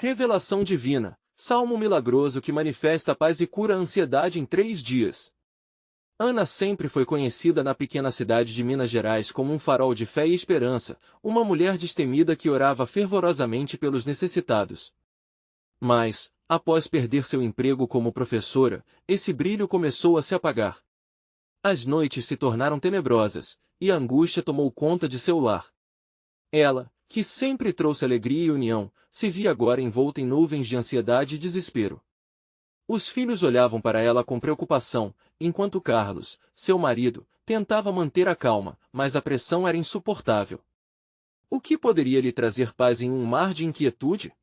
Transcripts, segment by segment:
Revelação divina, salmo milagroso que manifesta a paz e cura a ansiedade em 3 dias. Ana sempre foi conhecida na pequena cidade de Minas Gerais como um farol de fé e esperança, uma mulher destemida que orava fervorosamente pelos necessitados. Mas, após perder seu emprego como professora, esse brilho começou a se apagar. As noites se tornaram tenebrosas, e a angústia tomou conta de seu lar. Ela, que sempre trouxe alegria e união, se via agora envolta em nuvens de ansiedade e desespero. Os filhos olhavam para ela com preocupação, enquanto Carlos, seu marido, tentava manter a calma, mas a pressão era insuportável. O que poderia lhe trazer paz em um mar de inquietude?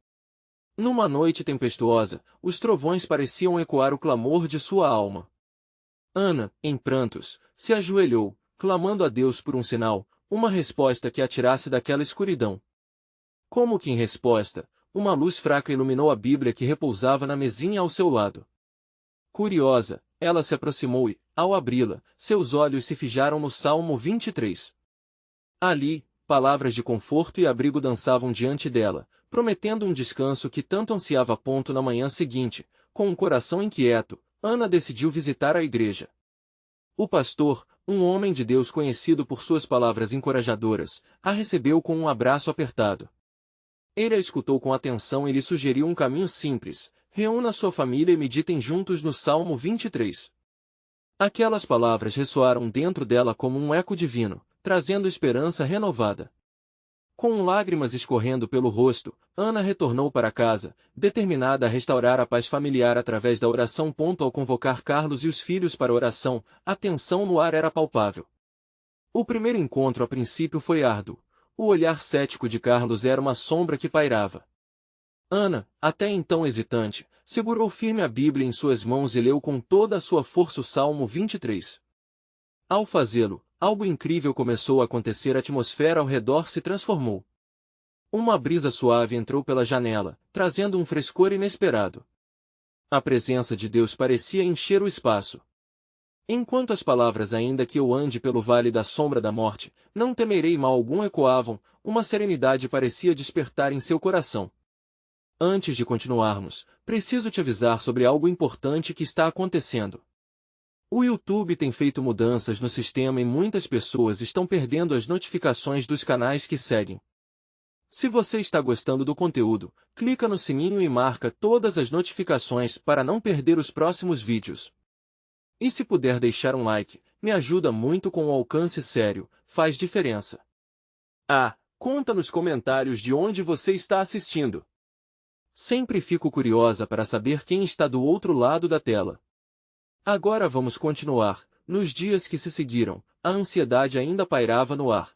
Numa noite tempestuosa, os trovões pareciam ecoar o clamor de sua alma. Ana, em prantos, se ajoelhou, clamando a Deus por um sinal, uma resposta que a tirasse daquela escuridão. Como que em resposta, uma luz fraca iluminou a Bíblia que repousava na mesinha ao seu lado. Curiosa, ela se aproximou e, ao abri-la, seus olhos se fijaram no Salmo 23. Ali, palavras de conforto e abrigo dançavam diante dela, prometendo um descanso que tanto ansiava. Na manhã seguinte, com um coração inquieto, Ana decidiu visitar a igreja. O pastor, um homem de Deus conhecido por suas palavras encorajadoras, a recebeu com um abraço apertado. Ele a escutou com atenção e lhe sugeriu um caminho simples: reúna sua família e meditem juntos no Salmo 23. Aquelas palavras ressoaram dentro dela como um eco divino, trazendo esperança renovada. Com lágrimas escorrendo pelo rosto, Ana retornou para casa, determinada a restaurar a paz familiar através da oração. Ao convocar Carlos e os filhos para a oração, a tensão no ar era palpável. O primeiro encontro a princípio foi árduo. O olhar cético de Carlos era uma sombra que pairava. Ana, até então hesitante, segurou firme a Bíblia em suas mãos e leu com toda a sua força o Salmo 23. Ao fazê-lo, algo incrível começou a acontecer. A atmosfera ao redor se transformou. Uma brisa suave entrou pela janela, trazendo um frescor inesperado. A presença de Deus parecia encher o espaço. Enquanto as palavras "ainda que eu ande pelo vale da sombra da morte, não temerei mal algum" ecoavam, uma serenidade parecia despertar em seu coração. Antes de continuarmos, preciso te avisar sobre algo importante que está acontecendo. O YouTube tem feito mudanças no sistema e muitas pessoas estão perdendo as notificações dos canais que seguem. Se você está gostando do conteúdo, clica no sininho e marca todas as notificações para não perder os próximos vídeos. E se puder deixar um like, me ajuda muito com o alcance. Sério, faz diferença. Conta nos comentários de onde você está assistindo. Sempre fico curiosa para saber quem está do outro lado da tela. Agora vamos continuar. Nos dias que se seguiram, a ansiedade ainda pairava no ar.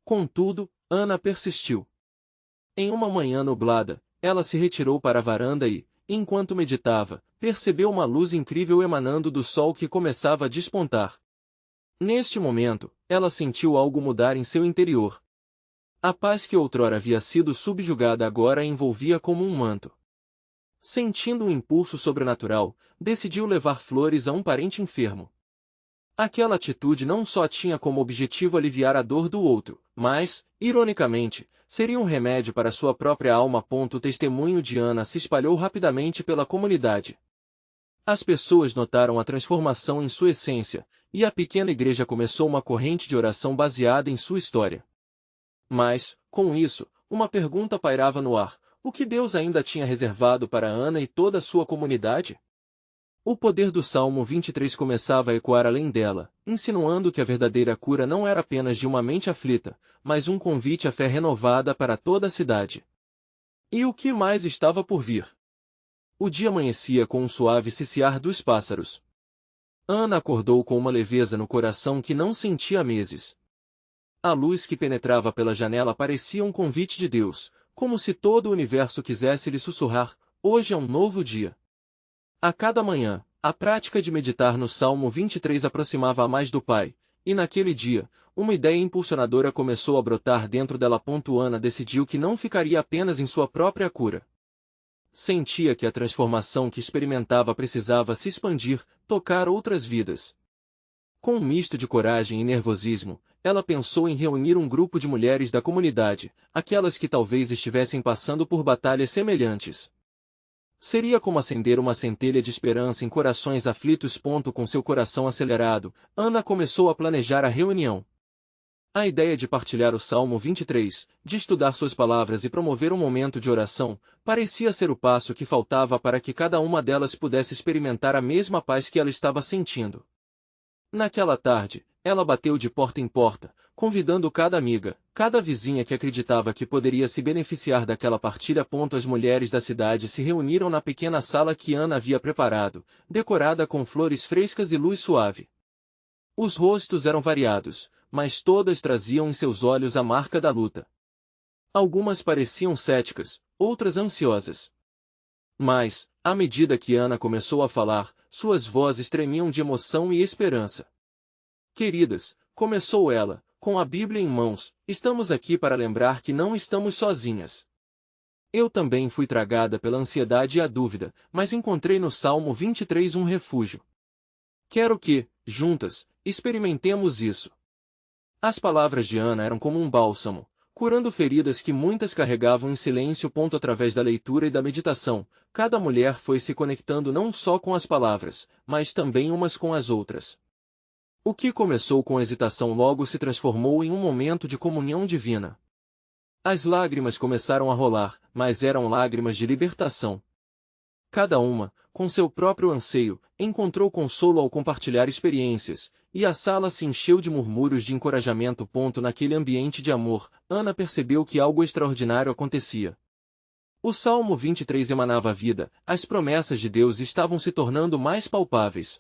Contudo, Ana persistiu. Em uma manhã nublada, ela se retirou para a varanda e, enquanto meditava, percebeu uma luz incrível emanando do sol que começava a despontar. Neste momento, ela sentiu algo mudar em seu interior. A paz que outrora havia sido subjugada agora a envolvia como um manto. Sentindo um impulso sobrenatural, decidiu levar flores a um parente enfermo. Aquela atitude não só tinha como objetivo aliviar a dor do outro, mas, ironicamente, seria um remédio para sua própria alma. O testemunho de Ana se espalhou rapidamente pela comunidade. As pessoas notaram a transformação em sua essência, e a pequena igreja começou uma corrente de oração baseada em sua história. Mas, com isso, uma pergunta pairava no ar: o que Deus ainda tinha reservado para Ana e toda a sua comunidade? O poder do Salmo 23 começava a ecoar além dela, insinuando que a verdadeira cura não era apenas de uma mente aflita, mas um convite à fé renovada para toda a cidade. E o que mais estava por vir? O dia amanhecia com um suave ciciar dos pássaros. Ana acordou com uma leveza no coração que não sentia há meses. A luz que penetrava pela janela parecia um convite de Deus, como se todo o universo quisesse lhe sussurrar: hoje é um novo dia. A cada manhã, a prática de meditar no Salmo 23 aproximava-a mais do Pai, e naquele dia, uma ideia impulsionadora começou a brotar dentro dela. Ana decidiu que não ficaria apenas em sua própria cura. Sentia que a transformação que experimentava precisava se expandir, tocar outras vidas. Com um misto de coragem e nervosismo, ela pensou em reunir um grupo de mulheres da comunidade, aquelas que talvez estivessem passando por batalhas semelhantes. Seria como acender uma centelha de esperança em corações aflitos. Com seu coração acelerado, Ana começou a planejar a reunião. A ideia de partilhar o Salmo 23, de estudar suas palavras e promover um momento de oração, parecia ser o passo que faltava para que cada uma delas pudesse experimentar a mesma paz que ela estava sentindo. Naquela tarde, ela bateu de porta em porta, convidando cada amiga, cada vizinha que acreditava que poderia se beneficiar daquela partilha. As mulheres da cidade se reuniram na pequena sala que Ana havia preparado, decorada com flores frescas e luz suave. Os rostos eram variados, mas todas traziam em seus olhos a marca da luta. Algumas pareciam céticas, outras ansiosas. Mas, à medida que Ana começou a falar, suas vozes tremiam de emoção e esperança. Queridas, começou ela, com a Bíblia em mãos, estamos aqui para lembrar que não estamos sozinhas. Eu também fui tragada pela ansiedade e a dúvida, mas encontrei no Salmo 23 um refúgio. Quero que, juntas, experimentemos isso. As palavras de Ana eram como um bálsamo, curando feridas que muitas carregavam em silêncio. Através da leitura e da meditação, cada mulher foi se conectando não só com as palavras, mas também umas com as outras. O que começou com hesitação logo se transformou em um momento de comunhão divina. As lágrimas começaram a rolar, mas eram lágrimas de libertação. Cada uma, com seu próprio anseio, encontrou consolo ao compartilhar experiências, e a sala se encheu de murmúrios de encorajamento. Naquele ambiente de amor, Ana percebeu que algo extraordinário acontecia. O Salmo 23 emanava vida, as promessas de Deus estavam se tornando mais palpáveis.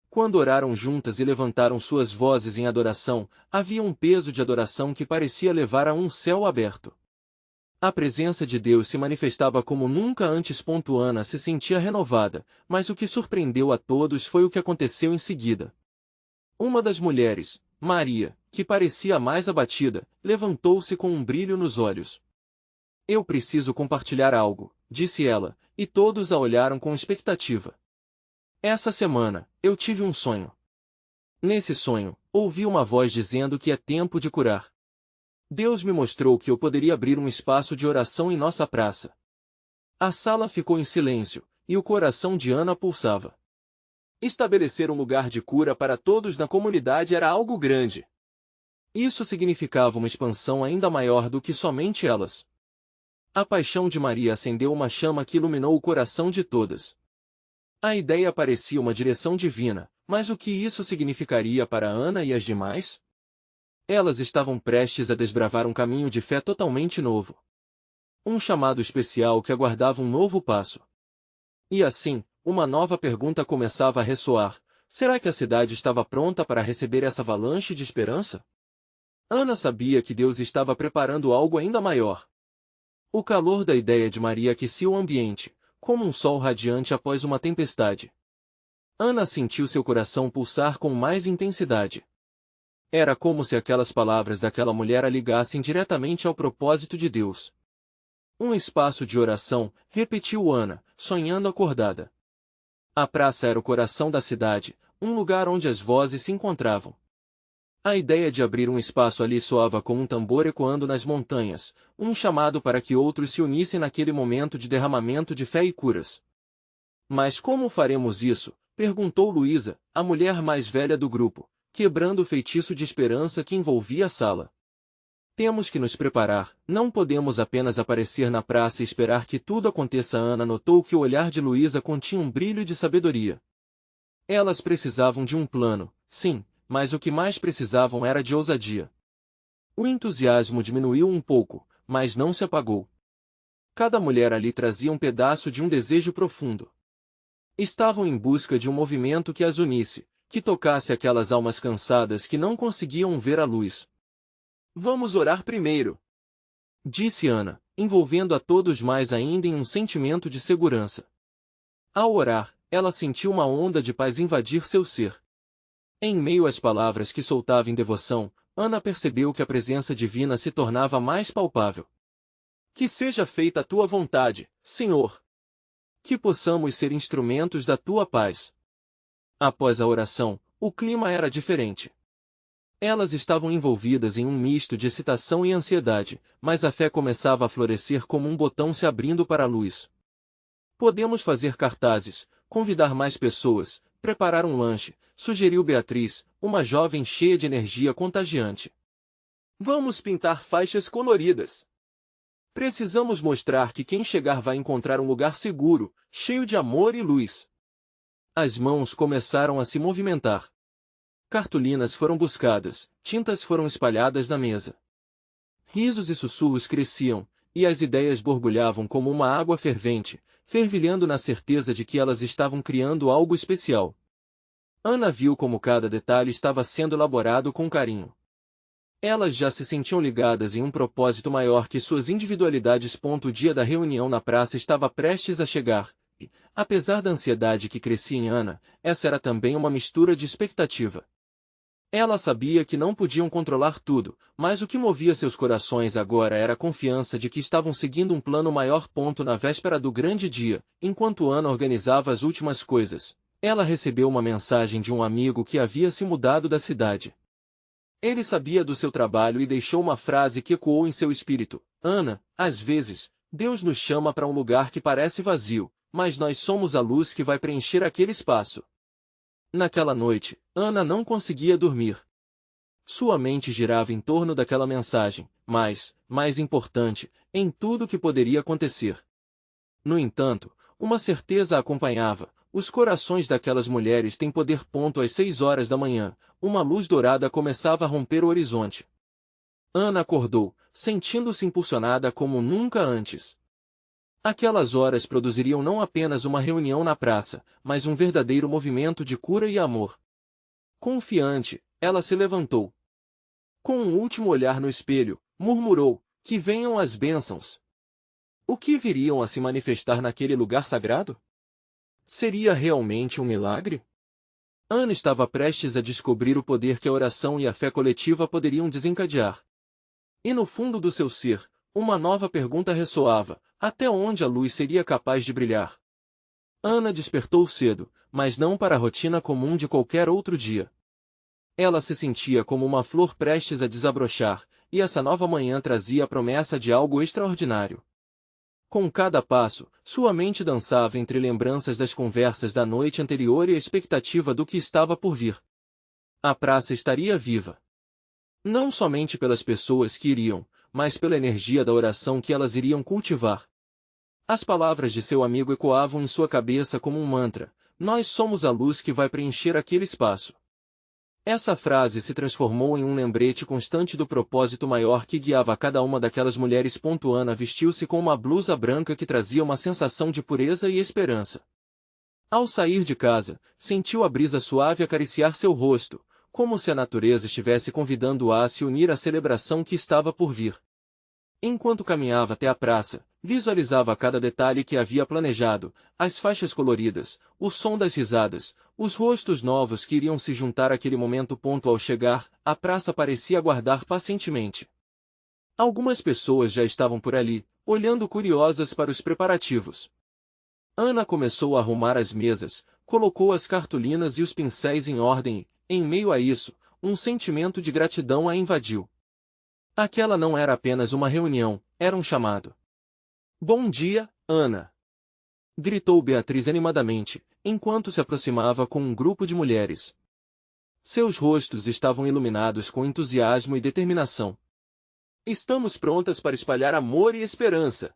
Quando oraram juntas e levantaram suas vozes em adoração, havia um peso de adoração que parecia levar a um céu aberto. A presença de Deus se manifestava como nunca antes. Ana se sentia renovada, mas o que surpreendeu a todos foi o que aconteceu em seguida. Uma das mulheres, Maria, que parecia a mais abatida, levantou-se com um brilho nos olhos. Eu preciso compartilhar algo, disse ela, e todos a olharam com expectativa. Essa semana, eu tive um sonho. Nesse sonho, ouvi uma voz dizendo que é tempo de curar. Deus me mostrou que eu poderia abrir um espaço de oração em nossa praça. A sala ficou em silêncio, e o coração de Ana pulsava. Estabelecer um lugar de cura para todos na comunidade era algo grande. Isso significava uma expansão ainda maior do que somente elas. A paixão de Maria acendeu uma chama que iluminou o coração de todas. A ideia parecia uma direção divina, mas o que isso significaria para Ana e as demais? Elas estavam prestes a desbravar um caminho de fé totalmente novo. Um chamado especial que aguardava um novo passo. E assim, uma nova pergunta começava a ressoar: será que a cidade estava pronta para receber essa avalanche de esperança? Ana sabia que Deus estava preparando algo ainda maior. O calor da ideia de Maria aquecia o ambiente, como um sol radiante após uma tempestade. Ana sentiu seu coração pulsar com mais intensidade. Era como se aquelas palavras daquela mulher a ligassem diretamente ao propósito de Deus. Um espaço de oração, repetiu Ana, sonhando acordada. A praça era o coração da cidade, um lugar onde as vozes se encontravam. A ideia de abrir um espaço ali soava como um tambor ecoando nas montanhas, um chamado para que outros se unissem naquele momento de derramamento de fé e curas. Mas como faremos isso? Perguntou Luísa, a mulher mais velha do grupo, quebrando o feitiço de esperança que envolvia a sala. Temos que nos preparar, não podemos apenas aparecer na praça e esperar que tudo aconteça. Ana notou que o olhar de Luísa continha um brilho de sabedoria. Elas precisavam de um plano, sim, mas o que mais precisavam era de ousadia. O entusiasmo diminuiu um pouco, mas não se apagou. Cada mulher ali trazia um pedaço de um desejo profundo. Estavam em busca de um movimento que as unisse, que tocasse aquelas almas cansadas que não conseguiam ver a luz. Vamos orar primeiro, disse Ana, envolvendo a todos mais ainda em um sentimento de segurança. Ao orar, ela sentiu uma onda de paz invadir seu ser. Em meio às palavras que soltava em devoção, Ana percebeu que a presença divina se tornava mais palpável. Que seja feita a tua vontade, Senhor. Que possamos ser instrumentos da tua paz. Após a oração, o clima era diferente. Elas estavam envolvidas em um misto de excitação e ansiedade, mas a fé começava a florescer como um botão se abrindo para a luz. Podemos fazer cartazes, convidar mais pessoas, preparar um lanche, sugeriu Beatriz, uma jovem cheia de energia contagiante. Vamos pintar faixas coloridas. Precisamos mostrar que quem chegar vai encontrar um lugar seguro, cheio de amor e luz. As mãos começaram a se movimentar. Cartolinas foram buscadas, tintas foram espalhadas na mesa. Risos e sussurros cresciam, e as ideias borbulhavam como uma água fervente, fervilhando na certeza de que elas estavam criando algo especial. Ana viu como cada detalhe estava sendo elaborado com carinho. Elas já se sentiam ligadas em um propósito maior que suas individualidades. O dia da reunião na praça estava prestes a chegar, e, apesar da ansiedade que crescia em Ana, essa era também uma mistura de expectativa. Ela sabia que não podiam controlar tudo, mas o que movia seus corações agora era a confiança de que estavam seguindo um plano maior. Na véspera do grande dia, enquanto Ana organizava as últimas coisas, ela recebeu uma mensagem de um amigo que havia se mudado da cidade. Ele sabia do seu trabalho e deixou uma frase que ecoou em seu espírito: Ana, às vezes, Deus nos chama para um lugar que parece vazio, mas nós somos a luz que vai preencher aquele espaço. Naquela noite, Ana não conseguia dormir. Sua mente girava em torno daquela mensagem, mas, mais importante, em tudo o que poderia acontecer. No entanto, uma certeza a acompanhava: os corações daquelas mulheres têm poder. Às 6 horas da manhã, uma luz dourada começava a romper o horizonte. Ana acordou, sentindo-se impulsionada como nunca antes. Aquelas horas produziriam não apenas uma reunião na praça, mas um verdadeiro movimento de cura e amor. Confiante, ela se levantou. Com um último olhar no espelho, murmurou: que venham as bênçãos. O que viriam a se manifestar naquele lugar sagrado? Seria realmente um milagre? Ana estava prestes a descobrir o poder que a oração e a fé coletiva poderiam desencadear. E no fundo do seu ser, uma nova pergunta ressoava: até onde a luz seria capaz de brilhar? Ana despertou cedo, mas não para a rotina comum de qualquer outro dia. Ela se sentia como uma flor prestes a desabrochar, e essa nova manhã trazia a promessa de algo extraordinário. Com cada passo, sua mente dançava entre lembranças das conversas da noite anterior e a expectativa do que estava por vir. A praça estaria viva. Não somente pelas pessoas que iriam, mas pela energia da oração que elas iriam cultivar. As palavras de seu amigo ecoavam em sua cabeça como um mantra: nós somos a luz que vai preencher aquele espaço. Essa frase se transformou em um lembrete constante do propósito maior que guiava cada uma daquelas mulheres. Ana vestiu-se com uma blusa branca que trazia uma sensação de pureza e esperança. Ao sair de casa, sentiu a brisa suave acariciar seu rosto, como se a natureza estivesse convidando-a a se unir à celebração que estava por vir. Enquanto caminhava até a praça, visualizava cada detalhe que havia planejado: as faixas coloridas, o som das risadas, os rostos novos que iriam se juntar àquele momento. Ao chegar, a praça parecia aguardar pacientemente. Algumas pessoas já estavam por ali, olhando curiosas para os preparativos. Ana começou a arrumar as mesas, colocou as cartolinas e os pincéis em ordem e, em meio a isso, um sentimento de gratidão a invadiu. Aquela não era apenas uma reunião, era um chamado. Bom dia, Ana! Gritou Beatriz animadamente, enquanto se aproximava com um grupo de mulheres. Seus rostos estavam iluminados com entusiasmo e determinação. Estamos prontas para espalhar amor e esperança.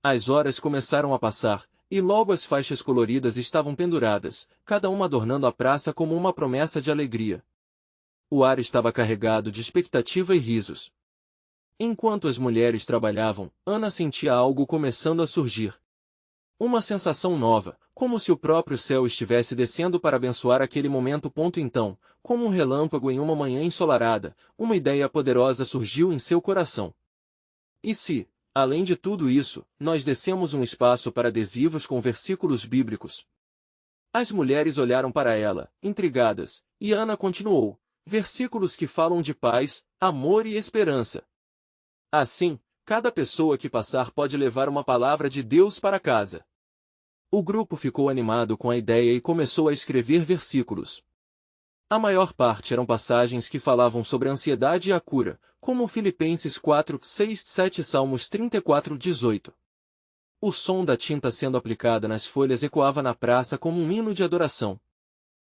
As horas começaram a passar, e logo as faixas coloridas estavam penduradas, cada uma adornando a praça como uma promessa de alegria. O ar estava carregado de expectativa e risos. Enquanto as mulheres trabalhavam, Ana sentia algo começando a surgir. Uma sensação nova, como se o próprio céu estivesse descendo para abençoar aquele momento. Então, como um relâmpago em uma manhã ensolarada, uma ideia poderosa surgiu em seu coração. E se, além de tudo isso, nós dessemos um espaço para adesivos com versículos bíblicos? As mulheres olharam para ela, intrigadas, e Ana continuou: versículos que falam de paz, amor e esperança. Assim, cada pessoa que passar pode levar uma palavra de Deus para casa. O grupo ficou animado com a ideia e começou a escrever versículos. A maior parte eram passagens que falavam sobre a ansiedade e a cura, como Filipenses 4, 6, 7 e Salmos 34, 18. O som da tinta sendo aplicada nas folhas ecoava na praça como um hino de adoração.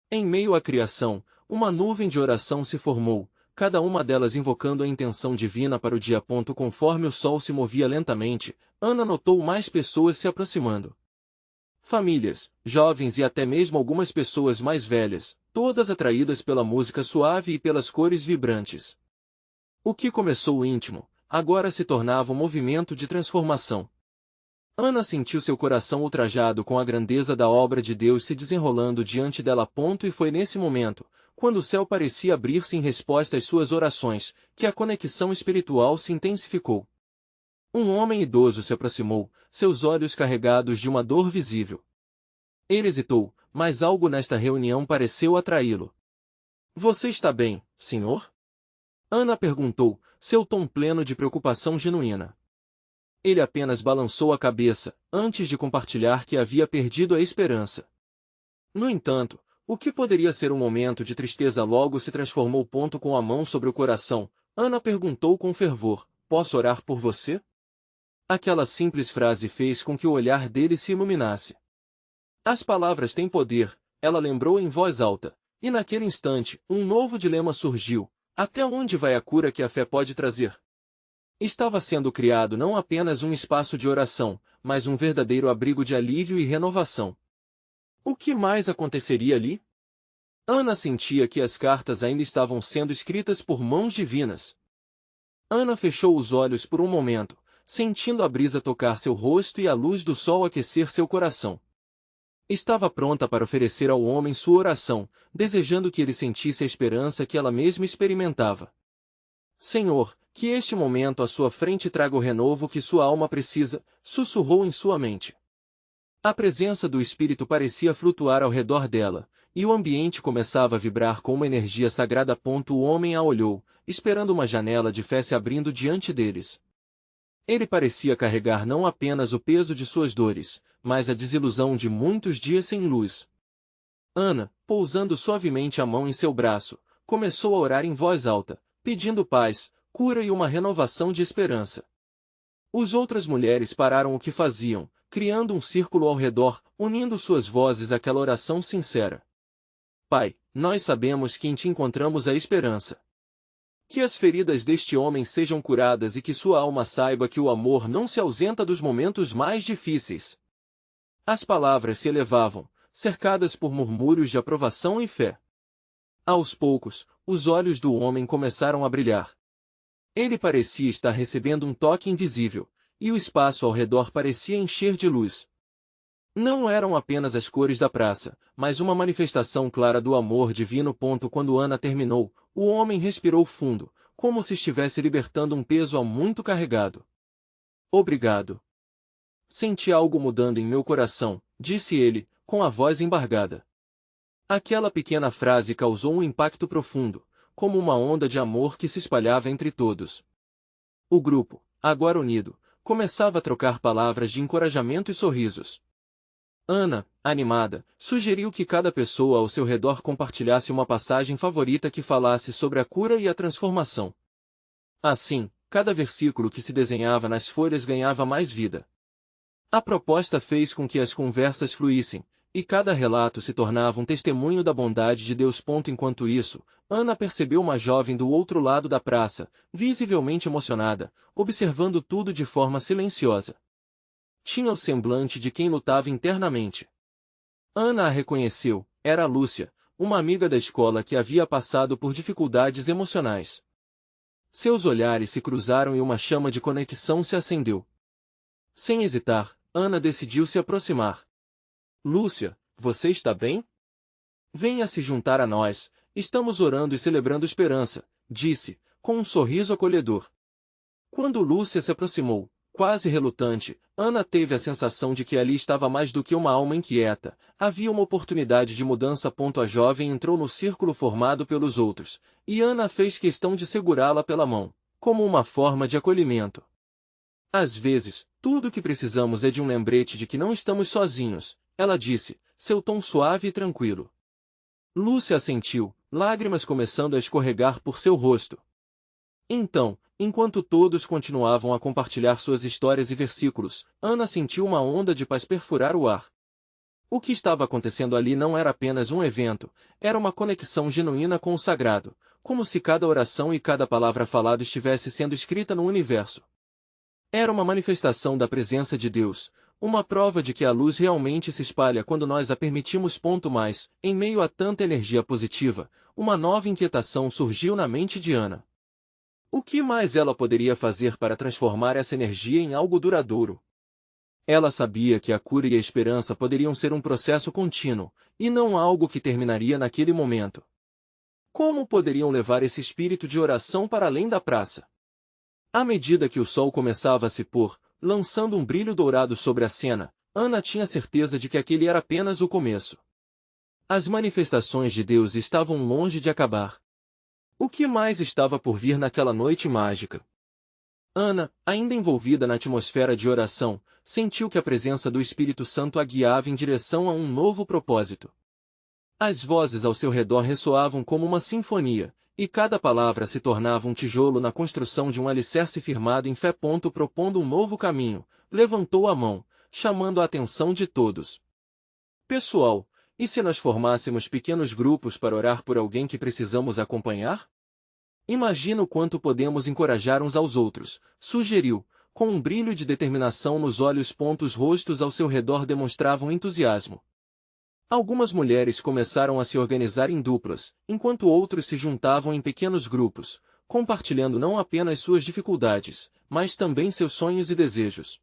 Em meio à criação, uma nuvem de oração se formou, cada uma delas invocando a intenção divina para o dia. Conforme o sol se movia lentamente, Ana notou mais pessoas se aproximando. Famílias, jovens e até mesmo algumas pessoas mais velhas, todas atraídas pela música suave e pelas cores vibrantes. O que começou íntimo, agora se tornava um movimento de transformação. Ana sentiu seu coração ultrajado com a grandeza da obra de Deus se desenrolando diante dela. E foi nesse momento, quando o céu parecia abrir-se em resposta às suas orações, que a conexão espiritual se intensificou. Um homem idoso se aproximou, seus olhos carregados de uma dor visível. Ele hesitou, mas algo nesta reunião pareceu atraí-lo. Você está bem, senhor? Ana perguntou, seu tom pleno de preocupação genuína. Ele apenas balançou a cabeça, antes de compartilhar que havia perdido a esperança. No entanto, o que poderia ser um momento de tristeza logo se transformou. Com a mão sobre o coração, Ana perguntou com fervor, posso orar por você? Aquela simples frase fez com que o olhar dele se iluminasse. As palavras têm poder, ela lembrou em voz alta, e naquele instante, um novo dilema surgiu. Até onde vai a cura que a fé pode trazer? Estava sendo criado não apenas um espaço de oração, mas um verdadeiro abrigo de alívio e renovação. O que mais aconteceria ali? Ana sentia que as cartas ainda estavam sendo escritas por mãos divinas. Ana fechou os olhos por um momento, sentindo a brisa tocar seu rosto e a luz do sol aquecer seu coração. Estava pronta para oferecer ao homem sua oração, desejando que ele sentisse a esperança que ela mesma experimentava. Senhor, que este momento à sua frente traga o renovo que sua alma precisa, sussurrou em sua mente. A presença do Espírito parecia flutuar ao redor dela, e o ambiente começava a vibrar com uma energia sagrada. O homem a olhou, esperando uma janela de fé se abrindo diante deles. Ele parecia carregar não apenas o peso de suas dores, mas a desilusão de muitos dias sem luz. Ana, pousando suavemente a mão em seu braço, começou a orar em voz alta, pedindo paz, cura e uma renovação de esperança. As outras mulheres pararam o que faziam, criando um círculo ao redor, unindo suas vozes àquela oração sincera. Pai, nós sabemos que em Ti encontramos a esperança. Que as feridas deste homem sejam curadas e que sua alma saiba que o amor não se ausenta dos momentos mais difíceis. As palavras se elevavam, cercadas por murmúrios de aprovação e fé. Aos poucos, os olhos do homem começaram a brilhar. Ele parecia estar recebendo um toque invisível, e o espaço ao redor parecia encher de luz. Não eram apenas as cores da praça, mas uma manifestação clara do amor divino. Quando Ana terminou, o homem respirou fundo, como se estivesse libertando um peso há muito carregado. Obrigado. Senti algo mudando em meu coração, disse ele, com a voz embargada. Aquela pequena frase causou um impacto profundo, como uma onda de amor que se espalhava entre todos. O grupo, agora unido, começava a trocar palavras de encorajamento e sorrisos. Ana, animada, sugeriu que cada pessoa ao seu redor compartilhasse uma passagem favorita que falasse sobre a cura e a transformação. Assim, cada versículo que se desenhava nas folhas ganhava mais vida. A proposta fez com que as conversas fluíssem, e cada relato se tornava um testemunho da bondade de Deus. Enquanto isso, Ana percebeu uma jovem do outro lado da praça, visivelmente emocionada, observando tudo de forma silenciosa. Tinha o semblante de quem lutava internamente. Ana a reconheceu, era Lúcia, uma amiga da escola que havia passado por dificuldades emocionais. Seus olhares se cruzaram e uma chama de conexão se acendeu. Sem hesitar, Ana decidiu se aproximar. Lúcia, você está bem? Venha se juntar a nós, estamos orando e celebrando esperança, disse, com um sorriso acolhedor. Quando Lúcia se aproximou, quase relutante, Ana teve a sensação de que ali estava mais do que uma alma inquieta, havia uma oportunidade de mudança. A jovem entrou no círculo formado pelos outros, e Ana fez questão de segurá-la pela mão, como uma forma de acolhimento. Às vezes, tudo o que precisamos é de um lembrete de que não estamos sozinhos, ela disse, seu tom suave e tranquilo. Lúcia assentiu, lágrimas começando a escorregar por seu rosto. Então, enquanto todos continuavam a compartilhar suas histórias e versículos, Ana sentiu uma onda de paz perfurar o ar. O que estava acontecendo ali não era apenas um evento, era uma conexão genuína com o sagrado, como se cada oração e cada palavra falada estivesse sendo escrita no universo. Era uma manifestação da presença de Deus, uma prova de que a luz realmente se espalha quando nós a permitimos. Mas, em meio a tanta energia positiva, uma nova inquietação surgiu na mente de Ana. O que mais ela poderia fazer para transformar essa energia em algo duradouro? Ela sabia que a cura e a esperança poderiam ser um processo contínuo, e não algo que terminaria naquele momento. Como poderiam levar esse espírito de oração para além da praça? À medida que o sol começava a se pôr, lançando um brilho dourado sobre a cena, Ana tinha certeza de que aquele era apenas o começo. As manifestações de Deus estavam longe de acabar. O que mais estava por vir naquela noite mágica? Ana, ainda envolvida na atmosfera de oração, sentiu que a presença do Espírito Santo a guiava em direção a um novo propósito. As vozes ao seu redor ressoavam como uma sinfonia, e cada palavra se tornava um tijolo na construção de um alicerce firmado em fé. Propondo um novo caminho, levantou a mão, chamando a atenção de todos. Pessoal, e se nós formássemos pequenos grupos para orar por alguém que precisamos acompanhar? Imagina o quanto podemos encorajar uns aos outros, sugeriu, com um brilho de determinação nos olhos. Os rostos ao seu redor demonstravam entusiasmo. Algumas mulheres começaram a se organizar em duplas, enquanto outros se juntavam em pequenos grupos, compartilhando não apenas suas dificuldades, mas também seus sonhos e desejos.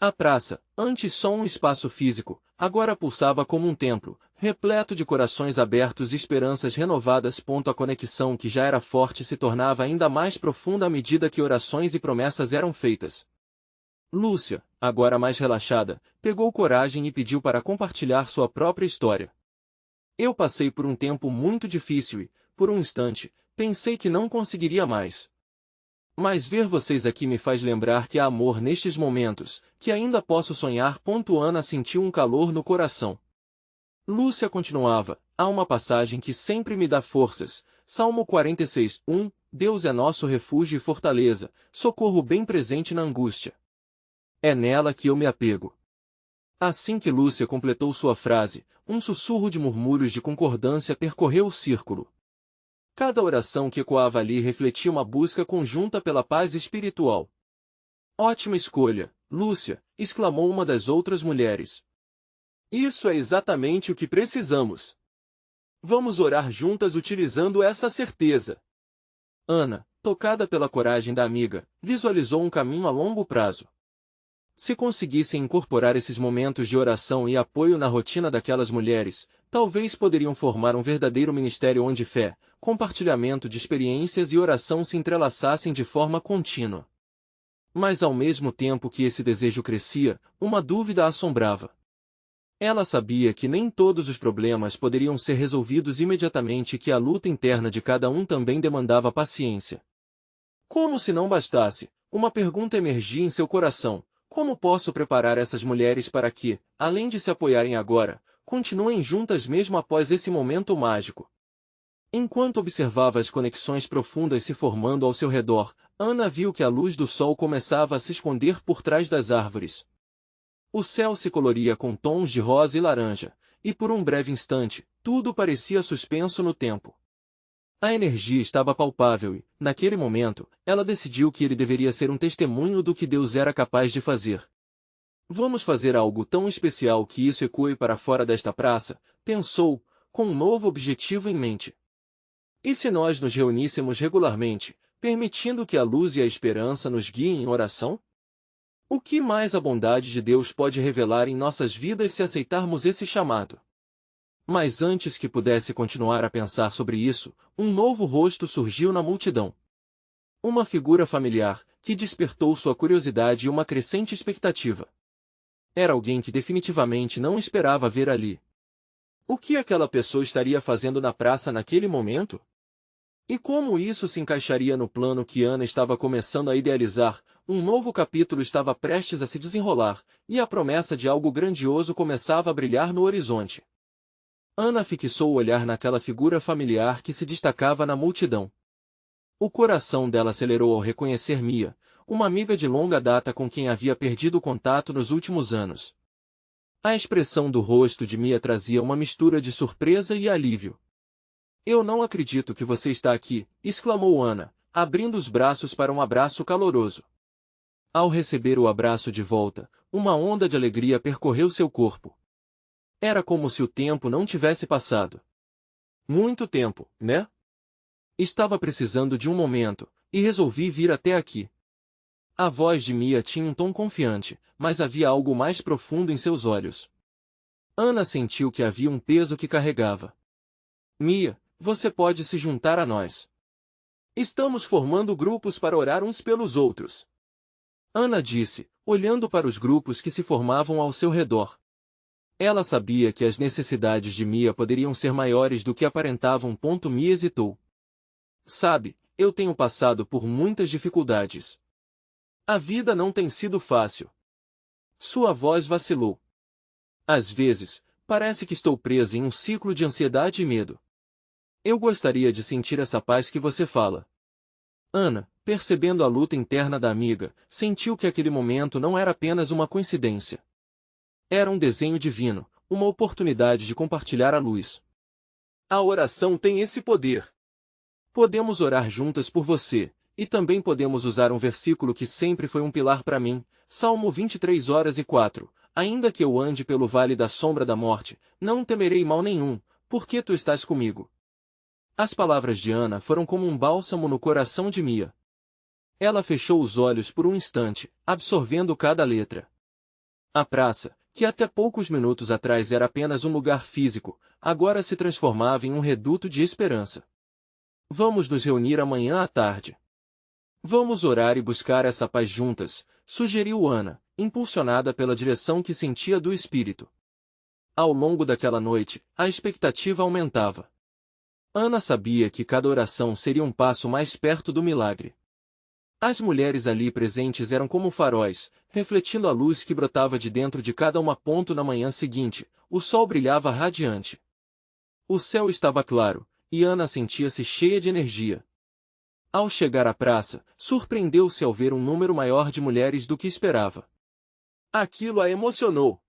A praça, antes só um espaço físico, agora pulsava como um templo, repleto de corações abertos e esperanças renovadas. A conexão que já era forte se tornava ainda mais profunda à medida que orações e promessas eram feitas. Lúcia, agora mais relaxada, pegou coragem e pediu para compartilhar sua própria história. Eu passei por um tempo muito difícil e, por um instante, pensei que não conseguiria mais. Mas ver vocês aqui me faz lembrar que há amor nestes momentos, que ainda posso sonhar. Ana sentiu um calor no coração. Lúcia continuava, há uma passagem que sempre me dá forças, Salmo 46, 1, Deus é nosso refúgio e fortaleza, socorro bem presente na angústia. É nela que eu me apego. Assim que Lúcia completou sua frase, um sussurro de murmúrios de concordância percorreu o círculo. Cada oração que ecoava ali refletia uma busca conjunta pela paz espiritual. Ótima escolha, Lúcia, exclamou uma das outras mulheres. Isso é exatamente o que precisamos. Vamos orar juntas utilizando essa certeza. Ana, tocada pela coragem da amiga, visualizou um caminho a longo prazo. Se conseguissem incorporar esses momentos de oração e apoio na rotina daquelas mulheres, talvez poderiam formar um verdadeiro ministério onde fé, compartilhamento de experiências e oração se entrelaçassem de forma contínua. Mas ao mesmo tempo que esse desejo crescia, uma dúvida a assombrava. Ela sabia que nem todos os problemas poderiam ser resolvidos imediatamente e que a luta interna de cada um também demandava paciência. Como se não bastasse, uma pergunta emergia em seu coração. Como posso preparar essas mulheres para que, além de se apoiarem agora, continuem juntas mesmo após esse momento mágico? Enquanto observava as conexões profundas se formando ao seu redor, Ana viu que a luz do sol começava a se esconder por trás das árvores. O céu se coloria com tons de rosa e laranja, e por um breve instante, tudo parecia suspenso no tempo. A energia estava palpável e, naquele momento, ela decidiu que ele deveria ser um testemunho do que Deus era capaz de fazer. Vamos fazer algo tão especial que isso ecoe para fora desta praça, pensou, com um novo objetivo em mente. E se nós nos reuníssemos regularmente, permitindo que a luz e a esperança nos guiem em oração? O que mais a bondade de Deus pode revelar em nossas vidas se aceitarmos esse chamado? Mas antes que pudesse continuar a pensar sobre isso, um novo rosto surgiu na multidão. Uma figura familiar, que despertou sua curiosidade e uma crescente expectativa. Era alguém que definitivamente não esperava ver ali. O que aquela pessoa estaria fazendo na praça naquele momento? E como isso se encaixaria no plano que Ana estava começando a idealizar? Um novo capítulo estava prestes a se desenrolar, e a promessa de algo grandioso começava a brilhar no horizonte. Ana fixou o olhar naquela figura familiar que se destacava na multidão. O coração dela acelerou ao reconhecer Mia, uma amiga de longa data com quem havia perdido o contato nos últimos anos. A expressão do rosto de Mia trazia uma mistura de surpresa e alívio. "Eu não acredito que você está aqui", exclamou Ana, abrindo os braços para um abraço caloroso. Ao receber o abraço de volta, uma onda de alegria percorreu seu corpo. Era como se o tempo não tivesse passado. Muito tempo, né? Estava precisando de um momento, e resolvi vir até aqui. A voz de Mia tinha um tom confiante, mas havia algo mais profundo em seus olhos. Ana sentiu que havia um peso que carregava. "Mia, você pode se juntar a nós. Estamos formando grupos para orar uns pelos outros", Ana disse, olhando para os grupos que se formavam ao seu redor. Ela sabia que as necessidades de Mia poderiam ser maiores do que aparentavam. Mia hesitou. "Sabe, eu tenho passado por muitas dificuldades. A vida não tem sido fácil." Sua voz vacilou. "Às vezes, parece que estou presa em um ciclo de ansiedade e medo. Eu gostaria de sentir essa paz que você fala." Ana, percebendo a luta interna da amiga, sentiu que aquele momento não era apenas uma coincidência. Era um desenho divino, uma oportunidade de compartilhar a luz. A oração tem esse poder. Podemos orar juntas por você, e também podemos usar um versículo que sempre foi um pilar para mim, Salmo 23:4. "Ainda que eu ande pelo vale da sombra da morte, não temerei mal nenhum, porque tu estás comigo." As palavras de Ana foram como um bálsamo no coração de Mia. Ela fechou os olhos por um instante, absorvendo cada letra. A praça, que até poucos minutos atrás era apenas um lugar físico, agora se transformava em um reduto de esperança. "Vamos nos reunir amanhã à tarde. Vamos orar e buscar essa paz juntas", sugeriu Ana, impulsionada pela direção que sentia do Espírito. Ao longo daquela noite, a expectativa aumentava. Ana sabia que cada oração seria um passo mais perto do milagre. As mulheres ali presentes eram como faróis, refletindo a luz que brotava de dentro de cada uma. Na manhã seguinte, o sol brilhava radiante. O céu estava claro, e Ana sentia-se cheia de energia. Ao chegar à praça, surpreendeu-se ao ver um número maior de mulheres do que esperava. Aquilo a emocionou.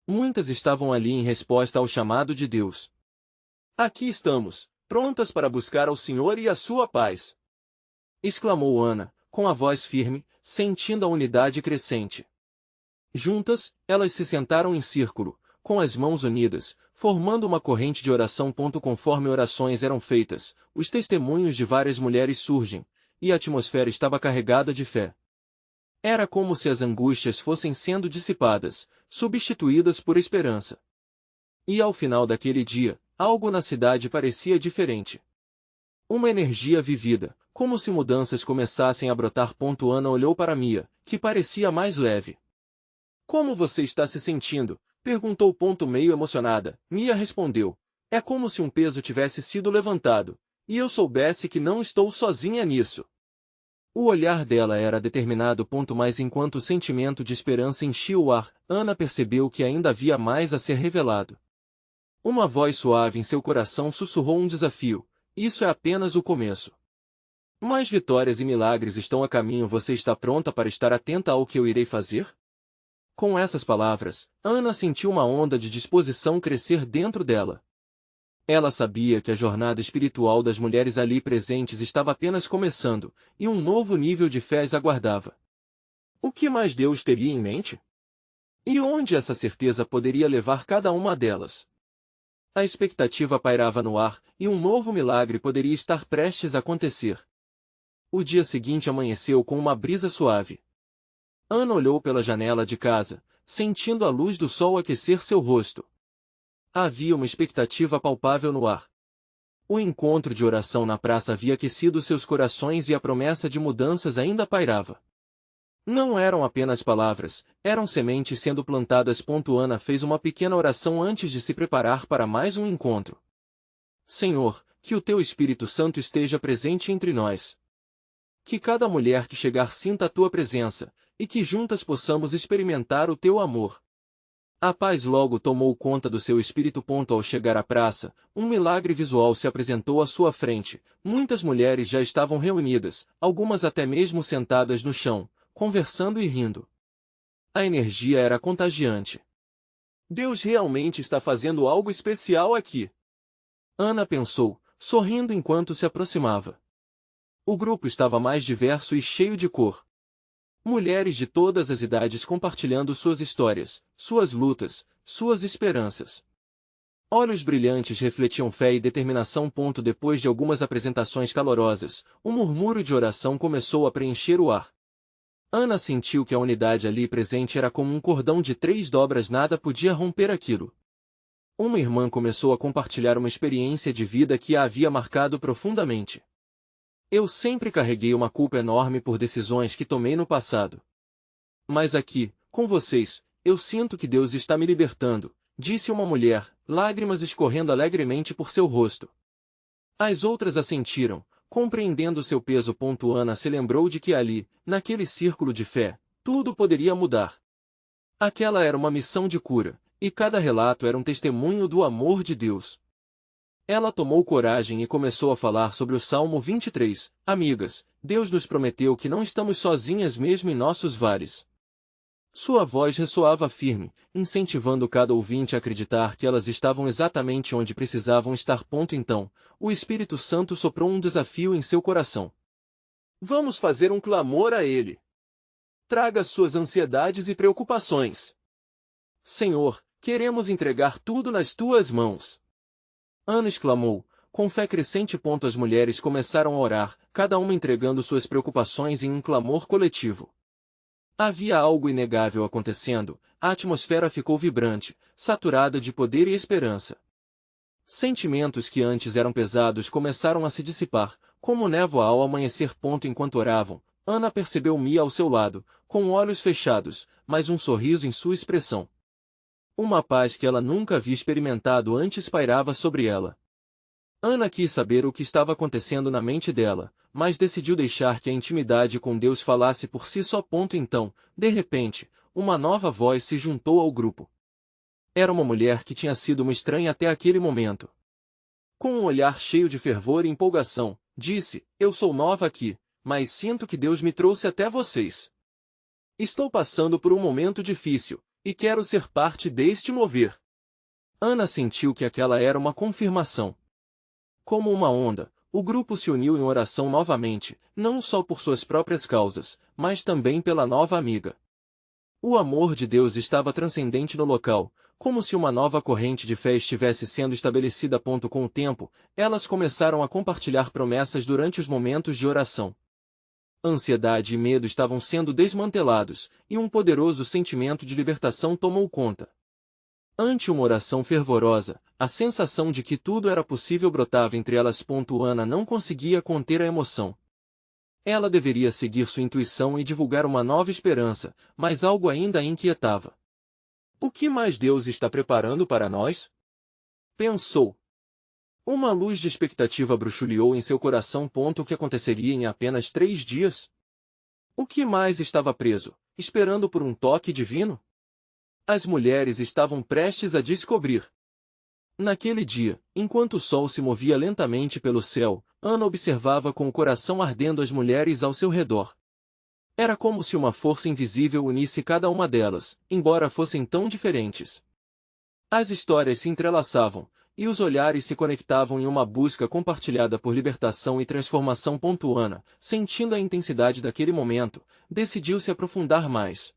Muitas estavam ali em resposta ao chamado de Deus. "Aqui estamos, prontas para buscar ao Senhor e a sua paz", exclamou Ana, com a voz firme, sentindo a unidade crescente. Juntas, elas se sentaram em círculo, com as mãos unidas, formando uma corrente de oração. Conforme orações eram feitas, os testemunhos de várias mulheres surgem, e a atmosfera estava carregada de fé. Era como se as angústias fossem sendo dissipadas, substituídas por esperança. E ao final daquele dia, algo na cidade parecia diferente. Uma energia vivida, como se mudanças começassem a brotar. Ana olhou para Mia, que parecia mais leve. "Como você está se sentindo?", perguntou. Meio emocionada, Mia respondeu. "É como se um peso tivesse sido levantado, e eu soubesse que não estou sozinha nisso." O olhar dela era determinado. Mas enquanto o sentimento de esperança enchia o ar, Ana percebeu que ainda havia mais a ser revelado. Uma voz suave em seu coração sussurrou um desafio: "Isso é apenas o começo. Mais vitórias e milagres estão a caminho. Você está pronta para estar atenta ao que eu irei fazer?" Com essas palavras, Ana sentiu uma onda de disposição crescer dentro dela. Ela sabia que a jornada espiritual das mulheres ali presentes estava apenas começando, e um novo nível de fé as aguardava. O que mais Deus teria em mente? E onde essa certeza poderia levar cada uma delas? A expectativa pairava no ar, e um novo milagre poderia estar prestes a acontecer. O dia seguinte amanheceu com uma brisa suave. Ana olhou pela janela de casa, sentindo a luz do sol aquecer seu rosto. Havia uma expectativa palpável no ar. O encontro de oração na praça havia aquecido seus corações e a promessa de mudanças ainda pairava. Não eram apenas palavras, eram sementes sendo plantadas. Ana fez uma pequena oração antes de se preparar para mais um encontro. "Senhor, que o Teu Espírito Santo esteja presente entre nós. Que cada mulher que chegar sinta a Tua presença, e que juntas possamos experimentar o Teu amor." A paz logo tomou conta do seu espírito. Ao chegar à praça, um milagre visual se apresentou à sua frente. Muitas mulheres já estavam reunidas, algumas até mesmo sentadas no chão, conversando e rindo. A energia era contagiante. Deus realmente está fazendo algo especial aqui. Ana pensou, sorrindo enquanto se aproximava. O grupo estava mais diverso e cheio de cor. Mulheres de todas as idades compartilhando suas histórias, suas lutas, suas esperanças. Olhos brilhantes refletiam fé e determinação. Depois de algumas apresentações calorosas, um murmúrio de oração começou a preencher o ar. Ana sentiu que a unidade ali presente era como um cordão de 3 dobras. Nada podia romper aquilo. Uma irmã começou a compartilhar uma experiência de vida que a havia marcado profundamente. Eu sempre carreguei uma culpa enorme por decisões que tomei no passado. Mas aqui, com vocês, eu sinto que Deus está me libertando, disse uma mulher, lágrimas escorrendo alegremente por seu rosto. As outras assentiram, compreendendo seu peso. Ana se lembrou de que ali, naquele círculo de fé, tudo poderia mudar. Aquela era uma missão de cura, e cada relato era um testemunho do amor de Deus. Ela tomou coragem e começou a falar sobre o Salmo 23. Amigas, Deus nos prometeu que não estamos sozinhas mesmo em nossos vales. Sua voz ressoava firme, incentivando cada ouvinte a acreditar que elas estavam exatamente onde precisavam estar. Então, o Espírito Santo soprou um desafio em seu coração. Vamos fazer um clamor a Ele. Traga suas ansiedades e preocupações. Senhor, queremos entregar tudo nas tuas mãos. Ana exclamou, com fé crescente. As mulheres começaram a orar, cada uma entregando suas preocupações em um clamor coletivo. Havia algo inegável acontecendo, a atmosfera ficou vibrante, saturada de poder e esperança. Sentimentos que antes eram pesados começaram a se dissipar, como névoa ao amanhecer. Enquanto oravam, Ana percebeu Mia ao seu lado, com olhos fechados, mas um sorriso em sua expressão. Uma paz que ela nunca havia experimentado antes pairava sobre ela. Ana quis saber o que estava acontecendo na mente dela, mas decidiu deixar que a intimidade com Deus falasse por si só. Então, de repente, uma nova voz se juntou ao grupo. Era uma mulher que tinha sido uma estranha até aquele momento. Com um olhar cheio de fervor e empolgação, disse, eu sou nova aqui, mas sinto que Deus me trouxe até vocês. Estou passando por um momento difícil, e quero ser parte deste mover. Ana sentiu que aquela era uma confirmação. Como uma onda, o grupo se uniu em oração novamente, não só por suas próprias causas, mas também pela nova amiga. O amor de Deus estava transcendente no local, como se uma nova corrente de fé estivesse sendo estabelecida. Com o tempo, elas começaram a compartilhar promessas durante os momentos de oração. Ansiedade e medo estavam sendo desmantelados, e um poderoso sentimento de libertação tomou conta. Ante uma oração fervorosa, a sensação de que tudo era possível brotava entre elas. Ana não conseguia conter a emoção. Ela deveria seguir sua intuição e divulgar uma nova esperança, mas algo ainda a inquietava. O que mais Deus está preparando para nós? Pensou. Uma luz de expectativa bruxuleou em seu coração. O que aconteceria em apenas 3 dias? O que mais estava preso, esperando por um toque divino? As mulheres estavam prestes a descobrir. Naquele dia, enquanto o sol se movia lentamente pelo céu, Ana observava com o coração ardendo as mulheres ao seu redor. Era como se uma força invisível unisse cada uma delas, embora fossem tão diferentes. As histórias se entrelaçavam, e os olhares se conectavam em uma busca compartilhada por libertação e transformação. Ana, sentindo a intensidade daquele momento, decidiu se aprofundar mais.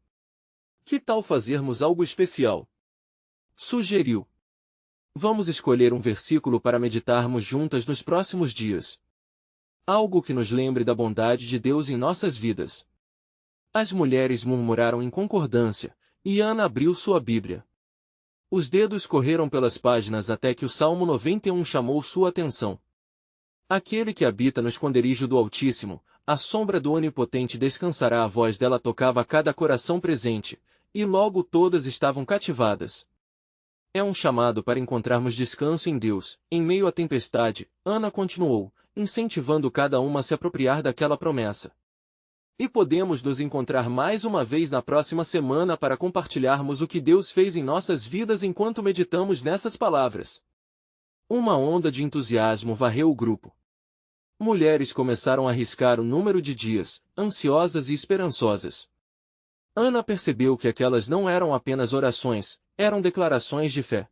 Que tal fazermos algo especial? Sugeriu. Vamos escolher um versículo para meditarmos juntas nos próximos dias. Algo que nos lembre da bondade de Deus em nossas vidas. As mulheres murmuraram em concordância, e Ana abriu sua Bíblia. Os dedos correram pelas páginas até que o Salmo 91 chamou sua atenção. Aquele que habita no esconderijo do Altíssimo, à sombra do Onipotente descansará. A voz dela tocava a cada coração presente, e logo todas estavam cativadas. É um chamado para encontrarmos descanso em Deus, em meio à tempestade, Ana continuou, incentivando cada uma a se apropriar daquela promessa. E podemos nos encontrar mais uma vez na próxima semana para compartilharmos o que Deus fez em nossas vidas enquanto meditamos nessas palavras. Uma onda de entusiasmo varreu o grupo. Mulheres começaram a arriscar o número de dias, ansiosas e esperançosas. Ana percebeu que aquelas não eram apenas orações, eram declarações de fé.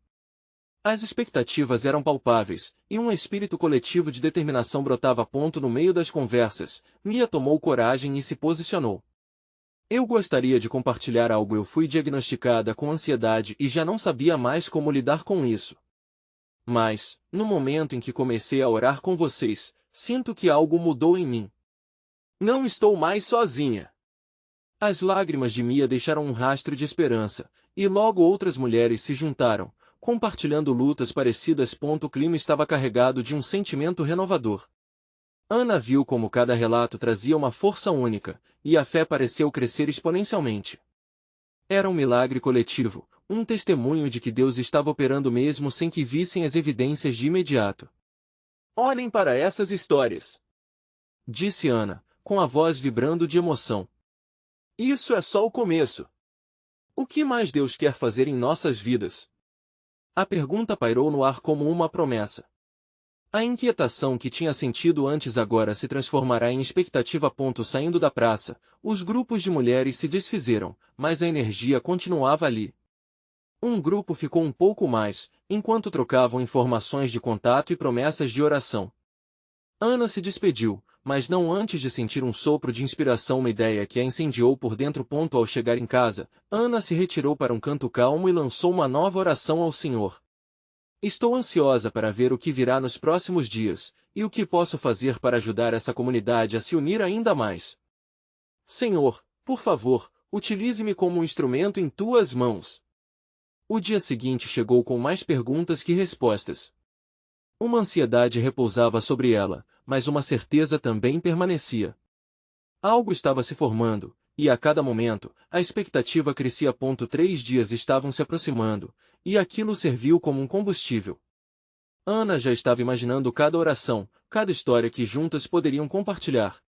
As expectativas eram palpáveis, e um espírito coletivo de determinação brotava no meio das conversas. Mia tomou coragem e se posicionou. Eu gostaria de compartilhar algo. Eu fui diagnosticada com ansiedade e já não sabia mais como lidar com isso. Mas, no momento em que comecei a orar com vocês, sinto que algo mudou em mim. Não estou mais sozinha. As lágrimas de Mia deixaram um rastro de esperança, e logo outras mulheres se juntaram, compartilhando lutas parecidas. O clima estava carregado de um sentimento renovador. Ana viu como cada relato trazia uma força única, e a fé pareceu crescer exponencialmente. Era um milagre coletivo, um testemunho de que Deus estava operando mesmo sem que vissem as evidências de imediato. Olhem para essas histórias, disse Ana, com a voz vibrando de emoção. Isso é só o começo. O que mais Deus quer fazer em nossas vidas? A pergunta pairou no ar como uma promessa. A inquietação que tinha sentido antes agora se transformará em expectativa. Saindo da praça, os grupos de mulheres se desfizeram, mas a energia continuava ali. Um grupo ficou um pouco mais, enquanto trocavam informações de contato e promessas de oração. Ana se despediu, mas não antes de sentir um sopro de inspiração, uma ideia que a incendiou por dentro. Ao chegar em casa, Ana se retirou para um canto calmo e lançou uma nova oração ao Senhor. Estou ansiosa para ver o que virá nos próximos dias, e o que posso fazer para ajudar essa comunidade a se unir ainda mais. Senhor, por favor, utilize-me como um instrumento em tuas mãos. O dia seguinte chegou com mais perguntas que respostas. Uma ansiedade repousava sobre ela, mas uma certeza também permanecia. Algo estava se formando, e a cada momento, a expectativa crescia. 3 dias estavam se aproximando, e aquilo serviu como um combustível. Ana já estava imaginando cada oração, cada história que juntas poderiam compartilhar.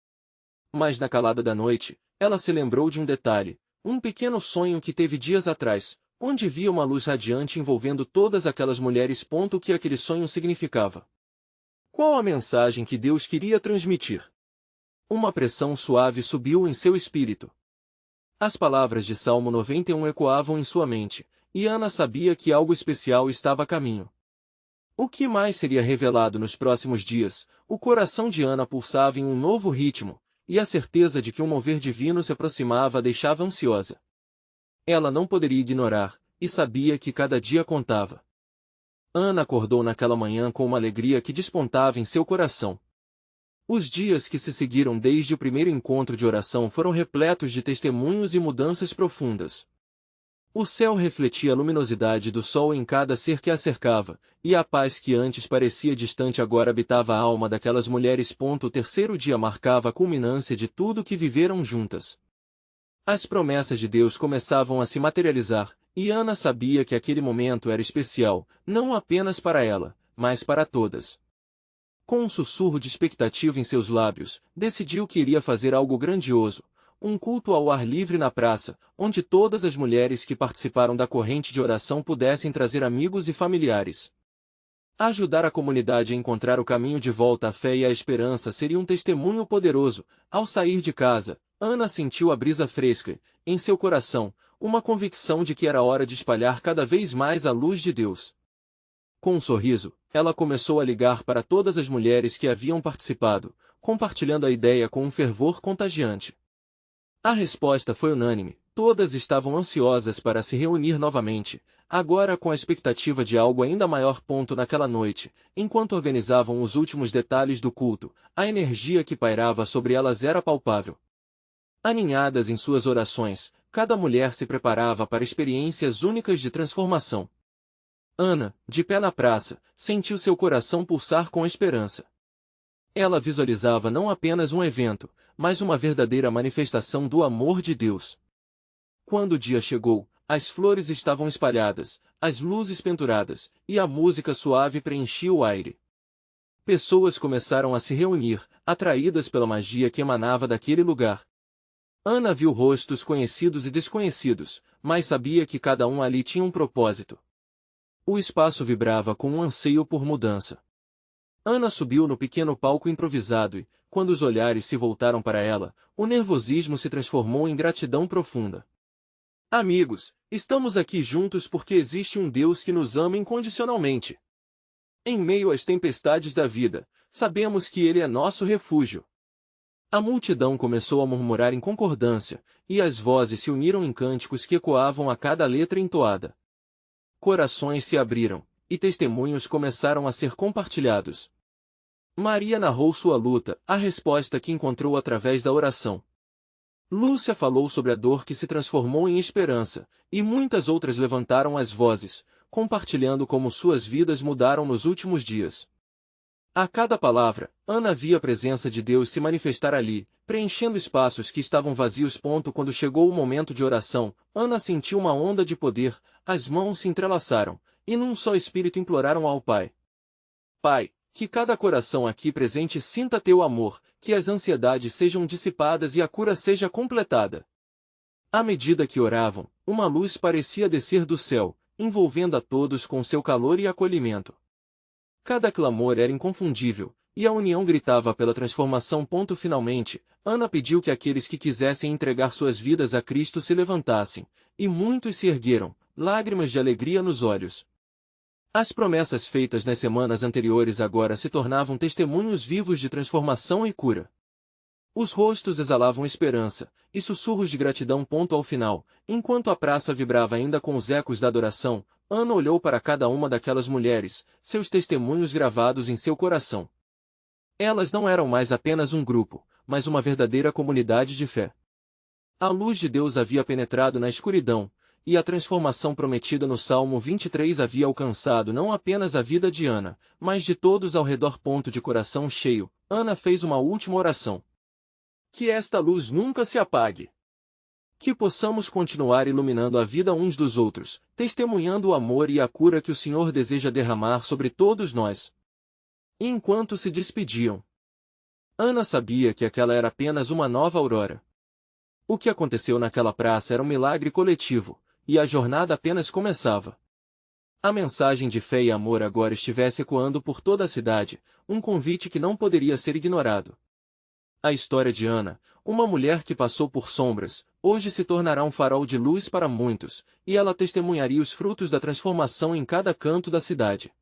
Mas na calada da noite, ela se lembrou de um detalhe, um pequeno sonho que teve dias atrás, onde via uma luz radiante envolvendo todas aquelas mulheres. O que aquele sonho significava? Qual a mensagem que Deus queria transmitir? Uma pressão suave subiu em seu espírito. As palavras de Salmo 91 ecoavam em sua mente, e Ana sabia que algo especial estava a caminho. O que mais seria revelado nos próximos dias? O coração de Ana pulsava em um novo ritmo, e a certeza de que um mover divino se aproximava a deixava ansiosa. Ela não poderia ignorar, e sabia que cada dia contava. Ana acordou naquela manhã com uma alegria que despontava em seu coração. Os dias que se seguiram desde o primeiro encontro de oração foram repletos de testemunhos e mudanças profundas. O céu refletia a luminosidade do sol em cada ser que a cercava, e a paz que antes parecia distante agora habitava a alma daquelas mulheres. O terceiro dia marcava a culminância de tudo que viveram juntas. As promessas de Deus começavam a se materializar, e Ana sabia que aquele momento era especial, não apenas para ela, mas para todas. Com um sussurro de expectativa em seus lábios, decidiu que iria fazer algo grandioso, um culto ao ar livre na praça, onde todas as mulheres que participaram da corrente de oração pudessem trazer amigos e familiares. Ajudar a comunidade a encontrar o caminho de volta à fé e à esperança seria um testemunho poderoso. Ao sair de casa, Ana sentiu a brisa fresca, em seu coração, uma convicção de que era hora de espalhar cada vez mais a luz de Deus. Com um sorriso, ela começou a ligar para todas as mulheres que haviam participado, compartilhando a ideia com um fervor contagiante. A resposta foi unânime, todas estavam ansiosas para se reunir novamente, agora com a expectativa de algo ainda maior. Naquela noite, enquanto organizavam os últimos detalhes do culto, a energia que pairava sobre elas era palpável. Aninhadas em suas orações, cada mulher se preparava para experiências únicas de transformação. Ana, de pé na praça, sentiu seu coração pulsar com esperança. Ela visualizava não apenas um evento, mas uma verdadeira manifestação do amor de Deus. Quando o dia chegou, as flores estavam espalhadas, as luzes penduradas, e a música suave preenchia o aire. Pessoas começaram a se reunir, atraídas pela magia que emanava daquele lugar. Ana viu rostos conhecidos e desconhecidos, mas sabia que cada um ali tinha um propósito. O espaço vibrava com um anseio por mudança. Ana subiu no pequeno palco improvisado e, quando os olhares se voltaram para ela, o nervosismo se transformou em gratidão profunda. Amigos, estamos aqui juntos porque existe um Deus que nos ama incondicionalmente. Em meio às tempestades da vida, sabemos que Ele é nosso refúgio. A multidão começou a murmurar em concordância, e as vozes se uniram em cânticos que ecoavam a cada letra entoada. Corações se abriram, e testemunhos começaram a ser compartilhados. Maria narrou sua luta, a resposta que encontrou através da oração. Lúcia falou sobre a dor que se transformou em esperança, e muitas outras levantaram as vozes, compartilhando como suas vidas mudaram nos últimos dias. A cada palavra, Ana via a presença de Deus se manifestar ali, preenchendo espaços que estavam vazios. Quando chegou o momento de oração, Ana sentiu uma onda de poder, as mãos se entrelaçaram, e num só espírito imploraram ao Pai. Pai, que cada coração aqui presente sinta teu amor, que as ansiedades sejam dissipadas e a cura seja completada. À medida que oravam, uma luz parecia descer do céu, envolvendo a todos com seu calor e acolhimento. Cada clamor era inconfundível, e a união gritava pela transformação. Finalmente, Ana pediu que aqueles que quisessem entregar suas vidas a Cristo se levantassem, e muitos se ergueram, lágrimas de alegria nos olhos. As promessas feitas nas semanas anteriores agora se tornavam testemunhos vivos de transformação e cura. Os rostos exalavam esperança, e sussurros de gratidão. Ao final, enquanto a praça vibrava ainda com os ecos da adoração, Ana olhou para cada uma daquelas mulheres, seus testemunhos gravados em seu coração. Elas não eram mais apenas um grupo, mas uma verdadeira comunidade de fé. A luz de Deus havia penetrado na escuridão, e a transformação prometida no Salmo 23 havia alcançado não apenas a vida de Ana, mas de todos ao redor. De coração cheio, Ana fez uma última oração. Que esta luz nunca se apague. Que possamos continuar iluminando a vida uns dos outros, testemunhando o amor e a cura que o Senhor deseja derramar sobre todos nós. E enquanto se despediam, Ana sabia que aquela era apenas uma nova aurora. O que aconteceu naquela praça era um milagre coletivo, e a jornada apenas começava. A mensagem de fé e amor agora estivesse ecoando por toda a cidade, um convite que não poderia ser ignorado. A história de Ana, uma mulher que passou por sombras, hoje se tornará um farol de luz para muitos, e ela testemunharia os frutos da transformação em cada canto da cidade.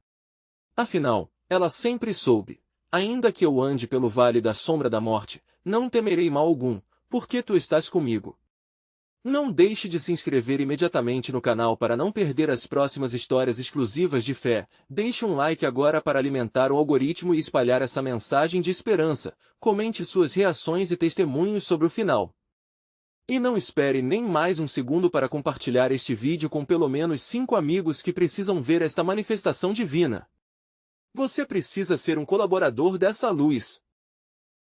Afinal, ela sempre soube, ainda que eu ande pelo vale da sombra da morte, não temerei mal algum, porque tu estás comigo. Não deixe de se inscrever imediatamente no canal para não perder as próximas histórias exclusivas de fé. Deixe um like agora para alimentar o algoritmo e espalhar essa mensagem de esperança. Comente suas reações e testemunhos sobre o final. E não espere nem mais um segundo para compartilhar este vídeo com pelo menos 5 amigos que precisam ver esta manifestação divina. Você precisa ser um colaborador dessa luz.